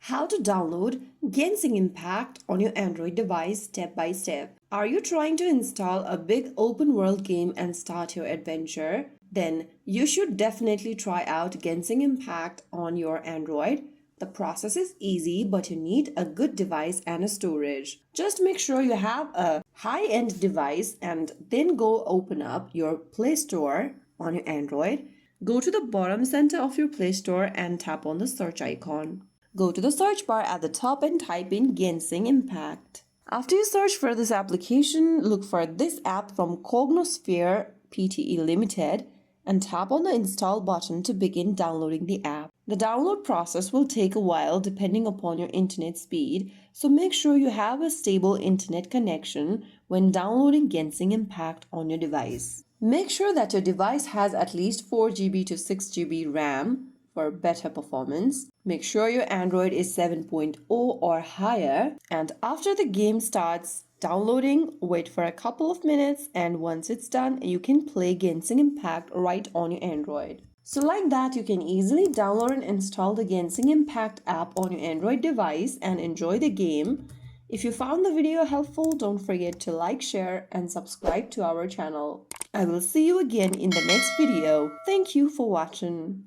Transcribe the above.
How to download Genshin Impact on your Android device step by step. Are you trying to install a big open world game and start your adventure? Then you should definitely try out Genshin Impact on your Android. The process is easy, but you need a good device and a storage. Just make sure you have a high-end device and then go open up your Play Store on your Android. Go to the bottom center of your Play Store and tap on the search icon. Go to the search bar at the top and type in Genshin Impact. After you search for this application, look for this app from Cognosphere Pte. Limited and tap on the install button to begin downloading the app. The download process will take a while depending upon your internet speed, so make sure you have a stable internet connection when downloading Genshin Impact on your device. Make sure that your device has at least 4 GB to 6 GB RAM for better performance. Make sure your Android is 7.0 or higher, and after the game starts downloading, wait for a couple of minutes, and once it's done, you can play Genshin Impact right on your Android. So like that, you can easily download and install the Genshin Impact app on your Android device and enjoy the game. If you found the video helpful, don't forget to like, share, and subscribe to our channel. I will see you again in the next video. Thank you for watching.